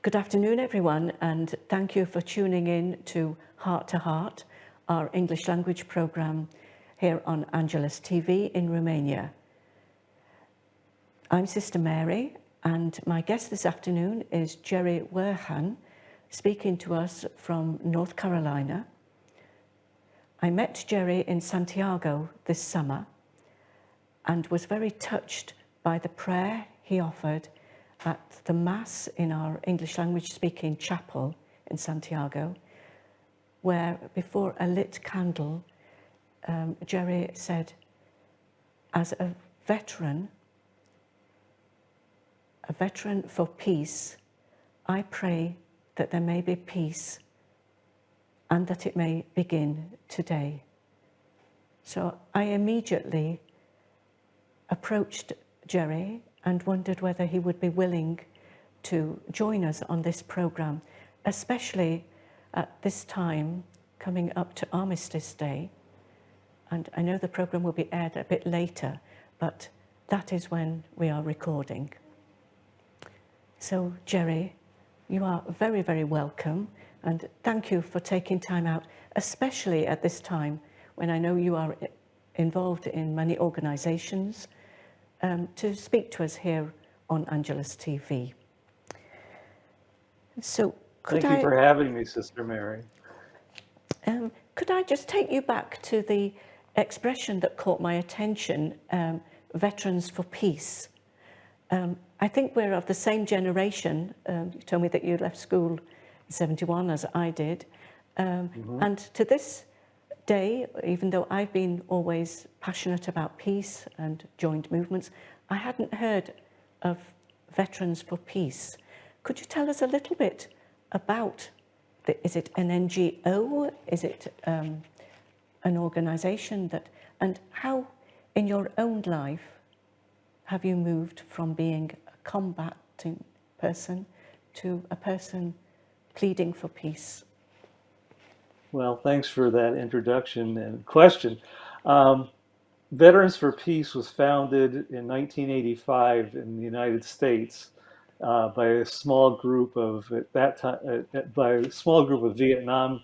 Good afternoon, everyone, and thank you for tuning in to Heart to Heart, our English language program here on Angelus TV in Romania. I'm Sister Mary, and my guest this afternoon is Jerry Werhan, speaking to us from North Carolina. I met Jerry in Santiago this summer and was very touched by the prayer he offered at the Mass in our English language speaking chapel in Santiago, where before a lit candle, Jerry said, as a veteran for peace, I pray that there may be peace and that it may begin today. So I immediately approached Jerry and wondered whether he would be willing to join us on this program, especially at this time coming up to Armistice Day. And I know the program will be aired a bit later, but that is when we are recording. So Jerry, you are very, very welcome, and thank you for taking time out, especially at this time when I know you are involved in many organizations, to speak to us here on Angelus TV. So Thank you for having me, Sister Mary. Could I just take you back to the expression that caught my attention, Veterans for Peace? I think we're of the same generation. You told me that you left school in 71, as I did. And to this day, even though I've been always passionate about peace and joined movements, I hadn't heard of Veterans for Peace. Could you tell us a little bit about, is it an NGO? Is it an organization and how in your own life have you moved from being a combating person to a person pleading for peace? Well, thanks for that introduction and question. Veterans for Peace was founded in 1985 in the United States by a small group of, at that time, by a small group of Vietnam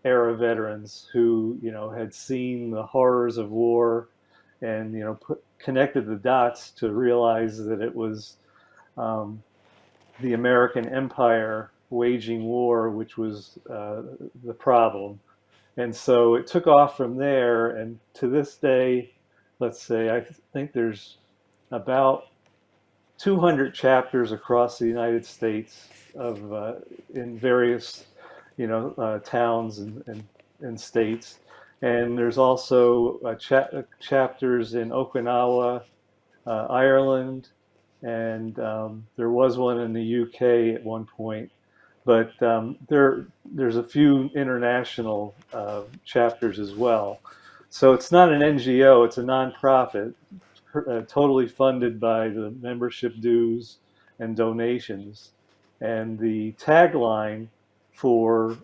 era veterans who, had seen the horrors of war and, connected the dots to realize that it was the American empire waging war, which was the problem. And so it took off from there. And to this day, let's say, I think there's about 200 chapters across the United States of in various, towns and states. And there's also chapters in Okinawa, Ireland, and there was one in the UK at one point. But there's a few international chapters as well. So it's not an NGO, it's a nonprofit, totally funded by the membership dues and donations. And the tagline for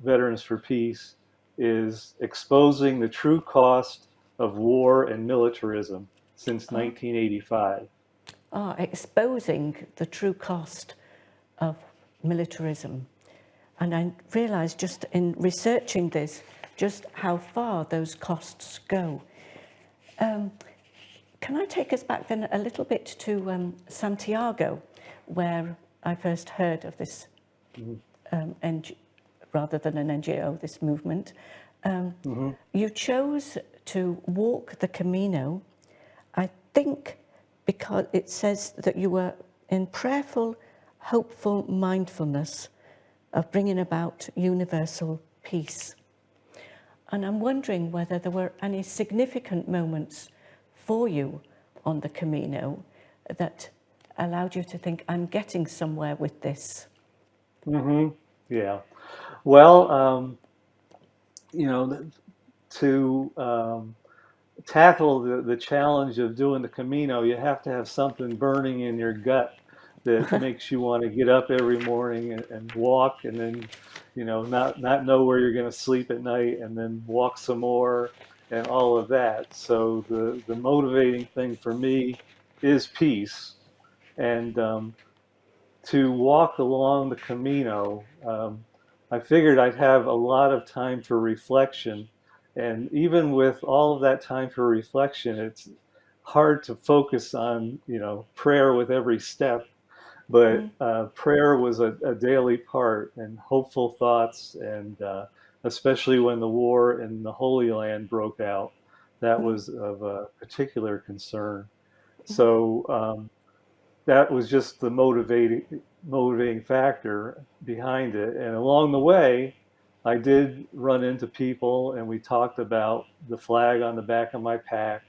Veterans for Peace is exposing the true cost of war and militarism since 1985. Exposing the true cost of militarism. And I realised just in researching this, just how far those costs go. Can I take us back then a little bit to Santiago, where I first heard of this, rather than an NGO, this movement. You chose to walk the Camino, I think because it says that you were in prayerful, hopeful mindfulness of bringing about universal peace. And I'm wondering whether there were any significant moments for you on the Camino that allowed you to think, I'm getting somewhere with this. Yeah. Well, to tackle the challenge of doing the Camino, you have to have something burning in your gut that makes you want to get up every morning and walk, and then, not know where you're going to sleep at night, and then walk some more, and all of that. So the motivating thing for me is peace, and to walk along the Camino, I figured I'd have a lot of time for reflection. And even with all of that time for reflection, it's hard to focus on, prayer with every step. But Mm, prayer was a daily part, and hopeful thoughts, and especially when the war in the Holy Land broke out, that mm, was of a particular concern. So that was just the motivating factor behind it. And along the way, I did run into people, and we talked about the flag on the back of my pack.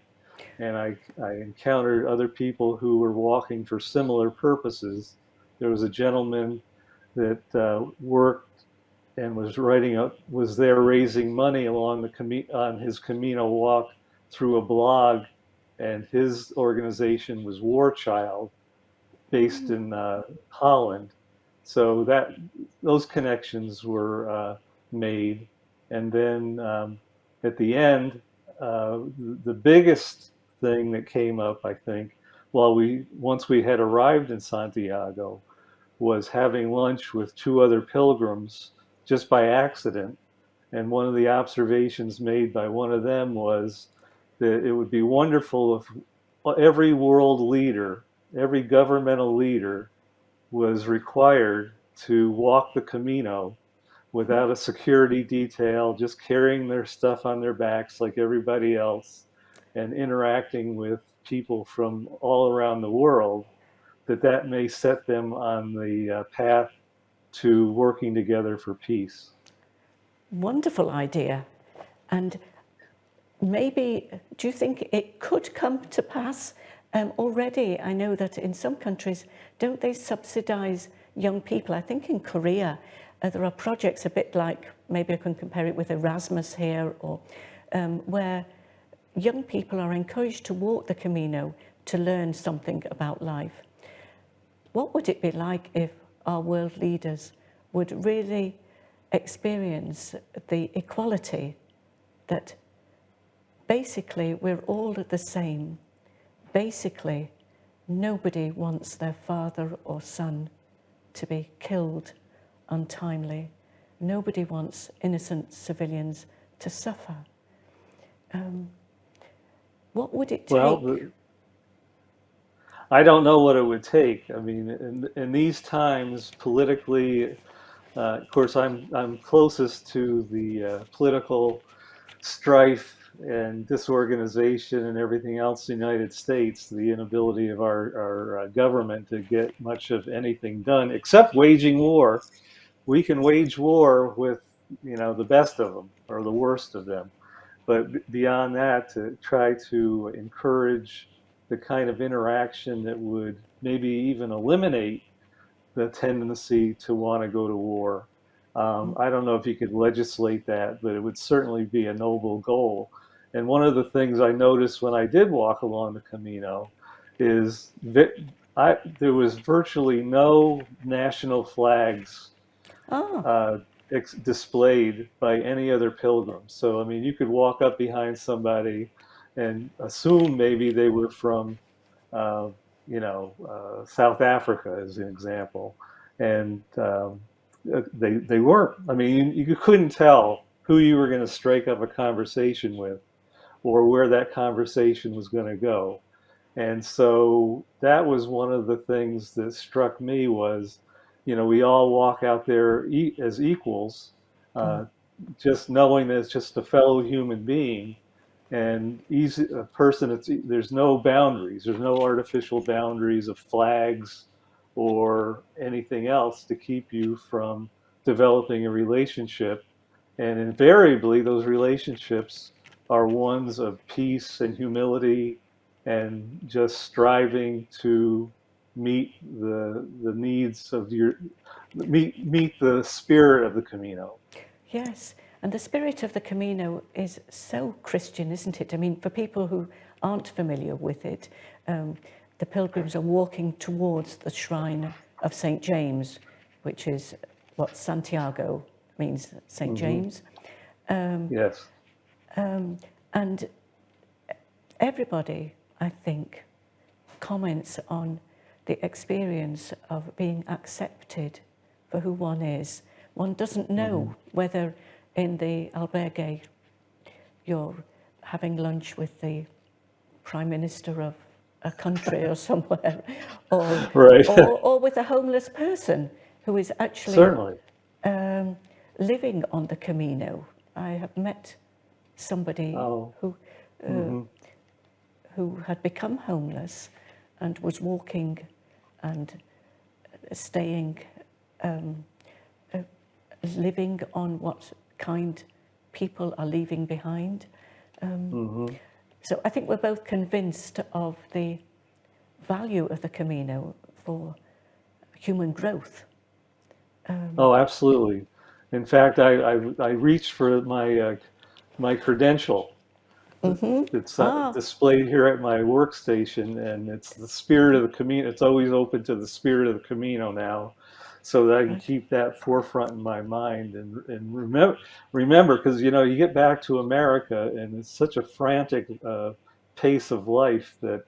And I encountered other people who were walking for similar purposes. There was a gentleman that worked and was there raising money along on his Camino walk through a blog, and his organization was War Child, based mm. in Holland. So those connections were made, and then at the end, the biggest thing that came up, I think, once we had arrived in Santiago, was having lunch with two other pilgrims just by accident. And one of the observations made by one of them was that it would be wonderful if every world leader, every governmental leader, was required to walk the Camino without a security detail, just carrying their stuff on their backs like everybody else, and interacting with people from all around the world, that may set them on the path to working together for peace. Wonderful idea. And maybe, do you think it could come to pass already? I know that in some countries, don't they subsidize young people? I think in Korea, there are projects a bit like, maybe I can compare it with Erasmus here, or where young people are encouraged to walk the Camino to learn something about life. What would it be like if our world leaders would really experience the equality that basically we're all the same? Basically, nobody wants their father or son to be killed untimely. Nobody wants innocent civilians to suffer. What would it Well, take? I don't know what it would take. I mean, in these times, politically, of course, I'm closest to the political strife and disorganization and everything else in the United States, the inability of our government to get much of anything done except waging war. We can wage war with, the best of them or the worst of them. But beyond that, to try to encourage the kind of interaction that would maybe even eliminate the tendency to want to go to war. I don't know if you could legislate that, but it would certainly be a noble goal. And one of the things I noticed when I did walk along the Camino is that there was virtually no national flags Ah, uh, displayed by any other pilgrim. So, I mean, you could walk up behind somebody and assume maybe they were from, uh, South Africa, as an example. And they weren't. I mean, you couldn't tell who you were going to strike up a conversation with or where that conversation was going to go. And so that was one of the things that struck me was, we all walk out there as equals, uh, just knowing that it's just a fellow human being, and a person. There's no boundaries. There's no artificial boundaries of flags or anything else to keep you from developing a relationship. And invariably, those relationships are ones of peace and humility, and just striving to meet the needs of meet the spirit of the Camino. yes. And the spirit of the Camino is so Christian, isn't it? I mean, for people who aren't familiar with it, the pilgrims are walking towards the shrine of St. James, which is what Santiago means, St. Hmm. James. Yes. And everybody, I think, comments on the experience of being accepted for who one is. One doesn't know whether in the albergue you're having lunch with the Prime Minister of a country or somewhere, or, Right. or with a homeless person who is actually Certainly. living on the Camino. I have met somebody Oh. who had become homeless and was walking and staying, living on what kind people are leaving behind. So I think we're both convinced of the value of the Camino for human growth. Oh, absolutely. In fact, I reached for my credential. It's displayed here at my workstation, and it's the spirit of the Camino. It's always open to the spirit of the Camino now, so that I can keep that forefront in my mind and remember, because you get back to America, and it's such a frantic pace of life that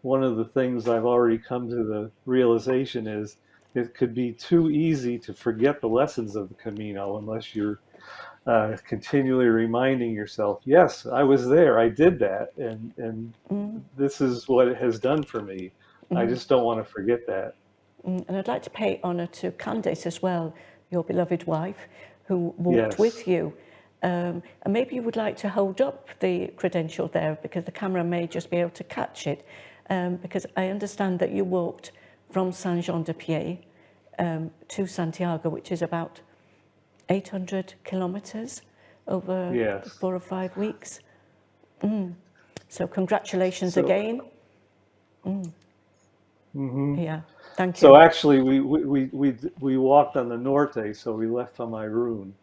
one of the things I've already come to the realization is it could be too easy to forget the lessons of the Camino unless you're continually reminding yourself, yes, I was there, I did that, and this is what it has done for me. I just don't want to forget that. And I'd like to pay honour to Candace as well, your beloved wife, who walked Yes. with you. And maybe you would like to hold up the credential there, because the camera may just be able to catch it. Because I understand that you walked from Saint-Jean-de-Pied to Santiago, which is about 800 kilometres over Yes. 4 or 5 weeks. So congratulations again. Yeah, thank you. So actually, we walked on the Norte, so we left on Maroon,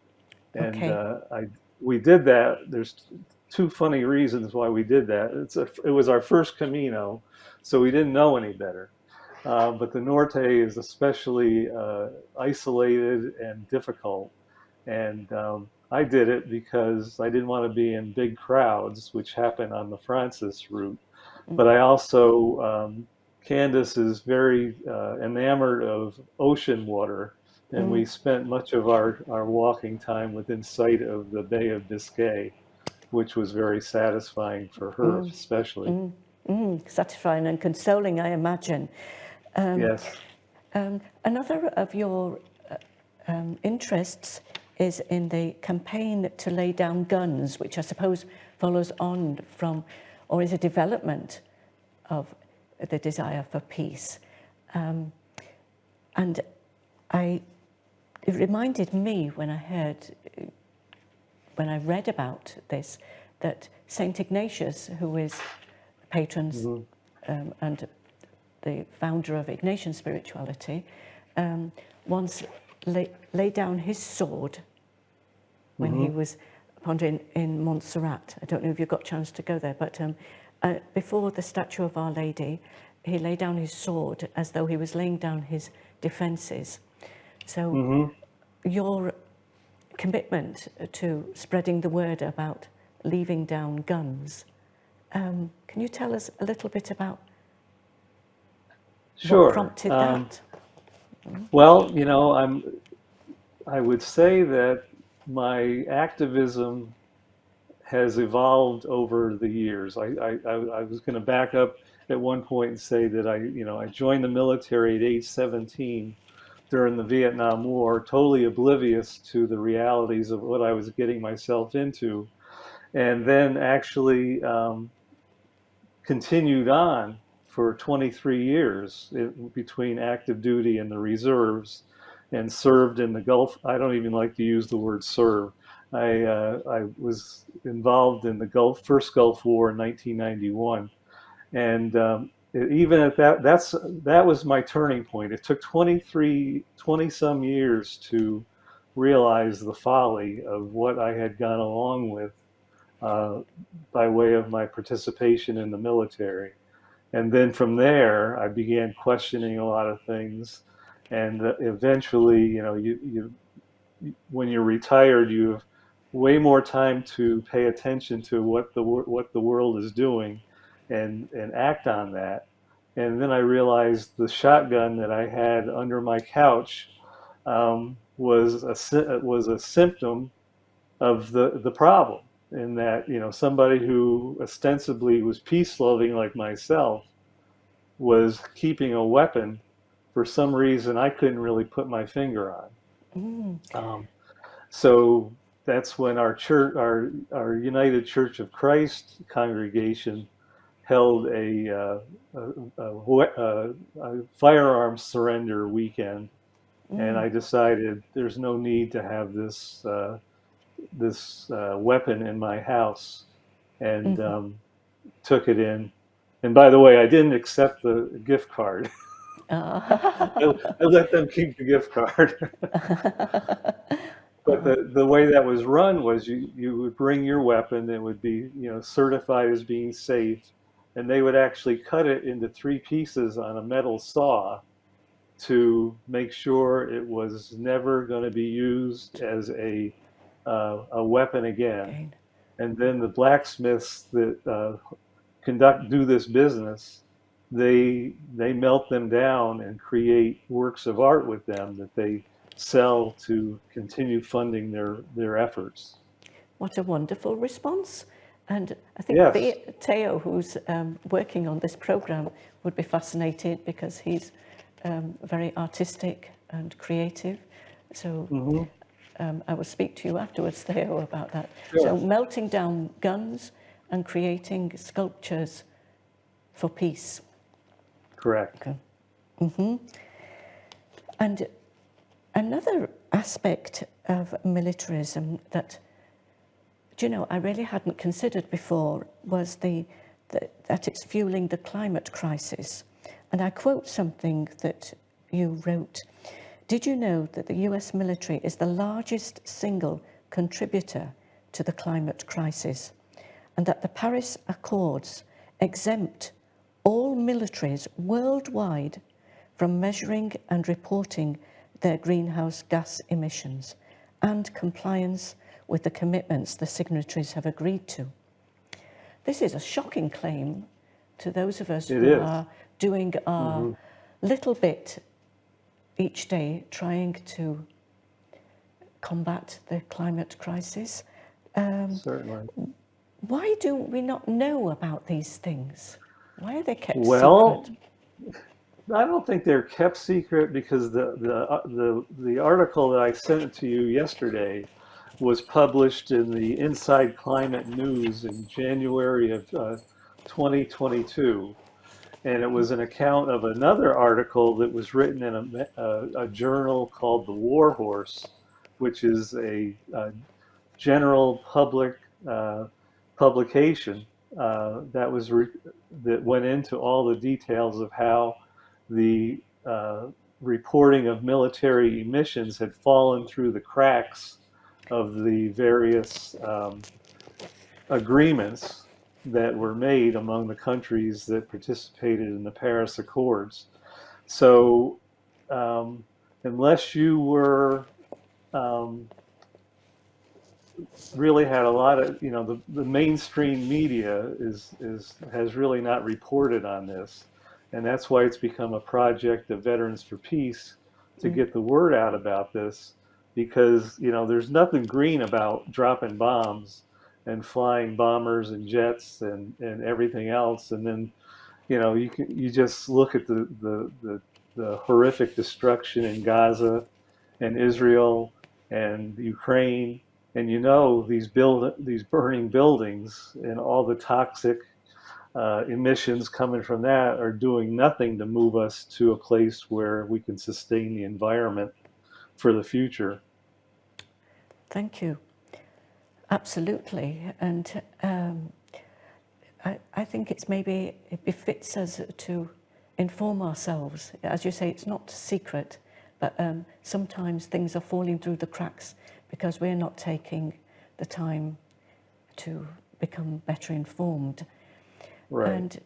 and Okay. we did that. There's two funny reasons why we did that. It was our first Camino, so we didn't know any better. But the Norte is especially isolated and difficult, and I did it because I didn't want to be in big crowds, which happen on the Francis route. But I also, Candace is very enamored of ocean water, and we spent much of our walking time within sight of the Bay of Biscay, which was very satisfying for her, especially. Satisfying and consoling, I imagine. Yes. Another of your interests is in the campaign to lay down guns, which I suppose follows on from, or is a development of the desire for peace. And it reminded me when I read about this, that Saint Ignatius, who is patron and the founder of Ignatian spirituality, once laid down his sword when he was pondering in Montserrat. I don't know if you got a chance to go there, but before the statue of Our Lady, he laid down his sword as though he was laying down his defences. So your commitment to spreading the word about leaving down guns, can you tell us a little bit about Sure. what prompted that? Well, I would say that my activism has evolved over the years. I was going to back up at one point and say that I joined the military at age 17 during the Vietnam War, totally oblivious to the realities of what I was getting myself into, and then actually continued on for 23 years between active duty and the reserves, and served in the Gulf. I don't even like to use the word serve. I was involved in the first Gulf War in 1991, and even at that was my turning point. It took 20 some years to realize the folly of what I had gone along with by way of my participation in the military. And then from there, I began questioning a lot of things, and eventually, when you're retired, you have way more time to pay attention to what the world is doing, and act on that. And then I realized the shotgun that I had under my couch was a symptom of the problem, in that, somebody who ostensibly was peace loving like myself was keeping a weapon for some reason I couldn't really put my finger on. Mm. So that's when our church, our United Church of Christ congregation, held a firearms surrender weekend, and Mm. I decided there's no need to have this weapon in my house, and Mm-hmm. took it in. And by the way, I didn't accept the gift card. I let them keep the gift card. But the way that was run was you would bring your weapon. It would be, certified as being safe, and they would actually cut it into three pieces on a metal saw to make sure it was never going to be used as a weapon again. Again. And then the blacksmiths that do this business, they melt them down and create works of art with them that they sell to continue funding their efforts. What a wonderful response. And I think Yes. Theo, who's working on this program, would be fascinated because he's very artistic and creative. So Hmm. I will speak to you afterwards, Theo, about that. So Sure. melting down guns and creating sculptures for peace. Correct. Okay. And another aspect of militarism that, I really hadn't considered before was that it's fueling the climate crisis. And I quote something that you wrote. Did you know that the US military is the largest single contributor to the climate crisis, and that the Paris Accords exempt all militaries worldwide from measuring and reporting their greenhouse gas emissions and compliance with the commitments the signatories have agreed to? This is a shocking claim to those of us It who is. are doing our Hmm. little bit each day trying to combat the climate crisis. Certainly. Why do we not know about these things? Why are they kept Well, secret? I don't think they're kept secret because the article that I sent to you yesterday was published in the Inside Climate News in January of 2022. And it was an account of another article that was written in a journal called The War Horse, which is a general public publication that went into all the details of how the reporting of military emissions had fallen through the cracks of the various agreements that were made among the countries that participated in the Paris Accords. So, unless you were um, really had a lot of, the mainstream media has really not reported on this, and that's why it's become a project of Veterans for Peace to get the word out about this, because there's nothing green about dropping bombs and flying bombers and jets and everything else, and then you just look at the horrific destruction in Gaza and Israel and Ukraine, and these burning buildings and all the toxic emissions coming from that are doing nothing to move us to a place where we can sustain the environment for the future. Thank you. Absolutely. And I think it befits us to inform ourselves. As you say, it's not secret, but sometimes things are falling through the cracks because we're not taking the time to become better informed. Right.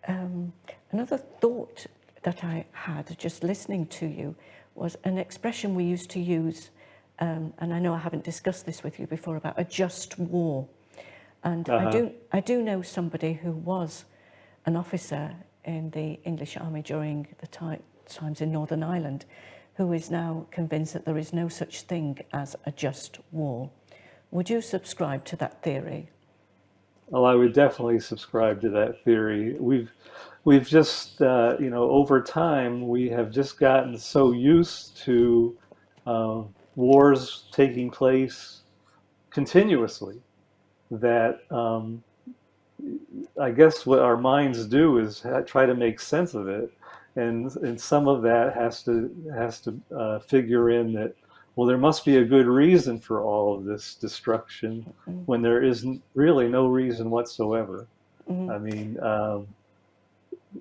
And another thought that I had just listening to you was an expression we used to use, and I know I haven't discussed this with you before, about a just war. And Uh-huh. I do know somebody who was an officer in the English Army during the times in Northern Ireland, who is now convinced that there is no such thing as a just war. Would you subscribe to that theory? Well, I would definitely subscribe to that theory. We've just, over time, we have just gotten so used to wars taking place continuously that I guess what our minds do is try to make sense of it, and some of that has to figure in that, well, there must be a good reason for all of this destruction when there isn't really no reason whatsoever. I mean,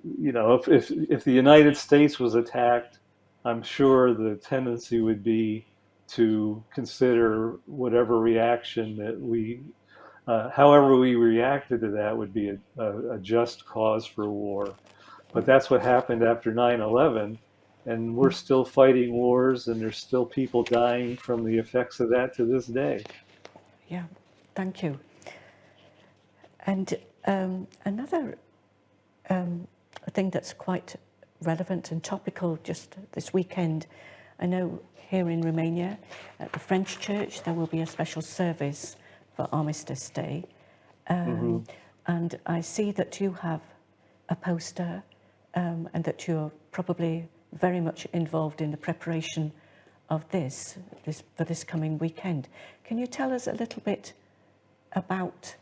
if the United States was attacked, I'm sure the tendency would be to consider whatever reaction that however we reacted to that would be a just cause for war. But that's what happened after 9/11, and we're still fighting wars, and there's still people dying from the effects of that to this day. Yeah, thank you. And another thing that's quite relevant and topical just this weekend, I know here in Romania, at the French church, there will be a special service for Armistice Day. And I see that you have a poster and that you're probably very much involved in the preparation of this for this coming weekend. Can you tell us a little bit about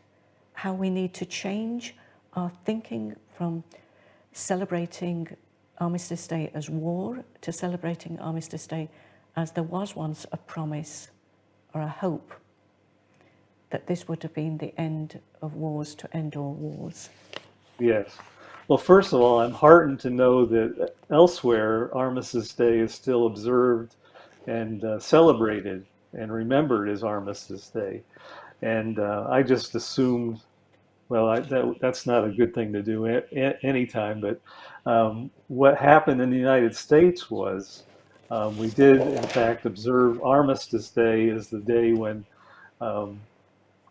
how we need to change our thinking from celebrating Armistice Day as war to celebrating Armistice Day as there was once a promise or a hope that this would have been the end of wars to end all wars? Yes. Well, first of all, I'm heartened to know that elsewhere Armistice Day is still observed and celebrated and remembered as Armistice Day. And I just assumed, well, that's not a good thing to do anytime, but what happened in the United States was we did, in fact, observe Armistice Day as the day when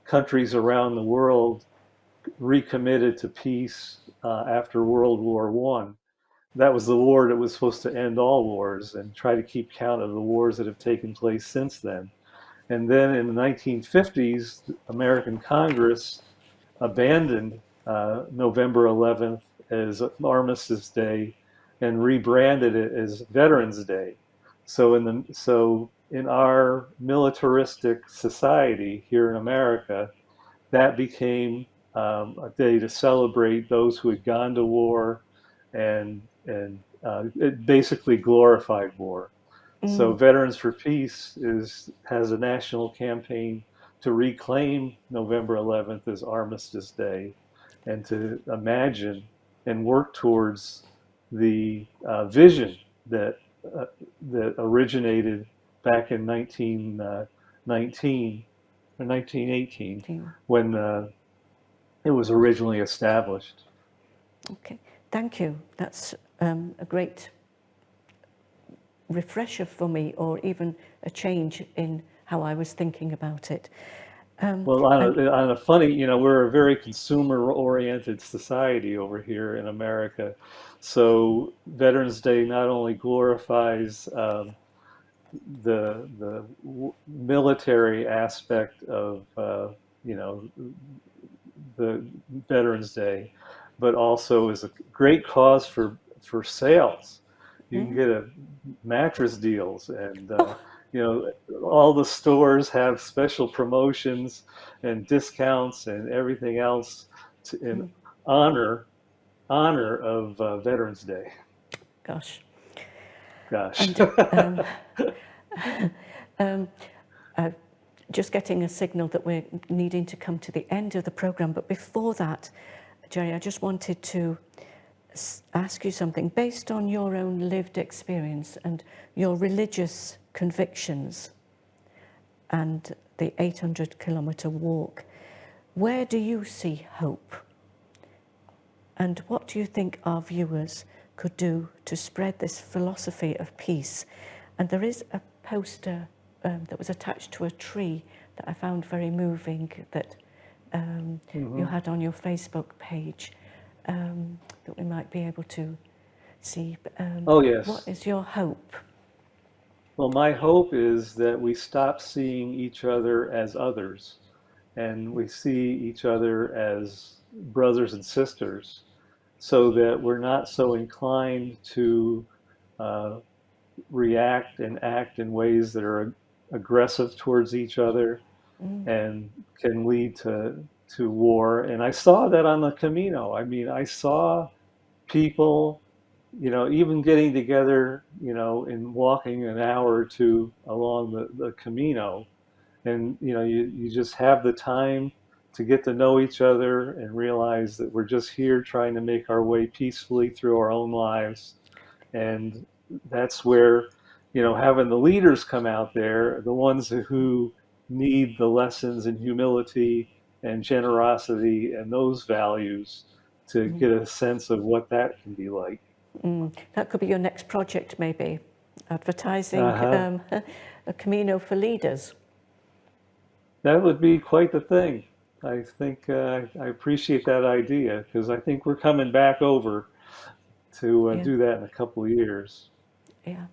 countries around the world recommitted to peace after World War I. That was the war that was supposed to end all wars and try to keep count of the wars that have taken place since then. And then in the 1950s, the American Congress abandoned November 11th as Armistice Day and rebranded it as Veterans Day. So in our militaristic society here in America, that became a day to celebrate those who had gone to war, and it basically glorified war. So Veterans for Peace has a national campaign to reclaim November 11th as Armistice Day, and to imagine and work towards the vision that originated back in 1919 or 1918 when it was originally established. Okay, thank you. That's a great refresher for me, or even a change in how I was thinking about it. Well, on a funny, we're a very consumer-oriented society over here in America. So Veterans Day not only glorifies the military aspect of the Veterans Day, but also is a great cause for sales. You can get mattress deals, and all the stores have special promotions and discounts and everything else in honor of Veterans Day. Gosh. And, just getting a signal that we're needing to come to the end of the program. But before that, Jerry, I just wanted to ask you something. Based on your own lived experience and your religious convictions and the 800-kilometre walk, where do you see hope? And what do you think our viewers could do to spread this philosophy of peace? And there is a poster that was attached to a tree that I found very moving that you had on your Facebook page. that we might be able to see. Oh, yes. What is your hope? Well, my hope is that we stop seeing each other as others and we see each other as brothers and sisters so that we're not so inclined to uh, react and act in ways that are aggressive towards each other and can lead to war. And I saw that on the Camino. I mean, I saw people, even getting together, and walking an hour or two along the Camino. And, you just have the time to get to know each other and realize that we're just here trying to make our way peacefully through our own lives. And that's where, having the leaders come out there, the ones who need the lessons in humility and generosity and those values to get a sense of what that can be like. That could be your next project, maybe, advertising Uh-huh. a Camino for leaders. That would be quite the thing. I think I appreciate that idea because I think we're coming back over to Yeah, do that in a couple of years. yeah.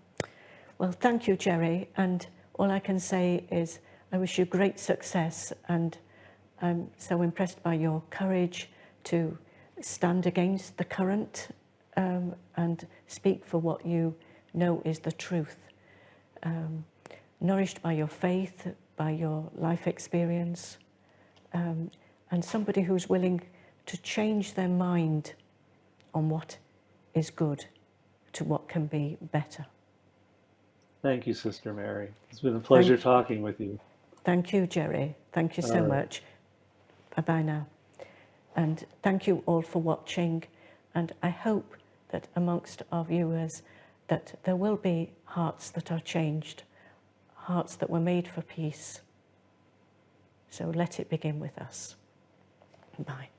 Well, thank you, Jerry. And all I can say is I wish you great success. And I'm so impressed by your courage to stand against the current and speak for what you know is the truth. Nourished by your faith, by your life experience, and somebody who's willing to change their mind on what is good to what can be better. Thank you, Sister Mary. It's been a pleasure talking with you. Thank you, Jerry. Thank you so All right. much. Bye-bye now. And thank you all for watching. And I hope that amongst our viewers that there will be hearts that are changed, hearts that were made for peace. So let it begin with us. Bye.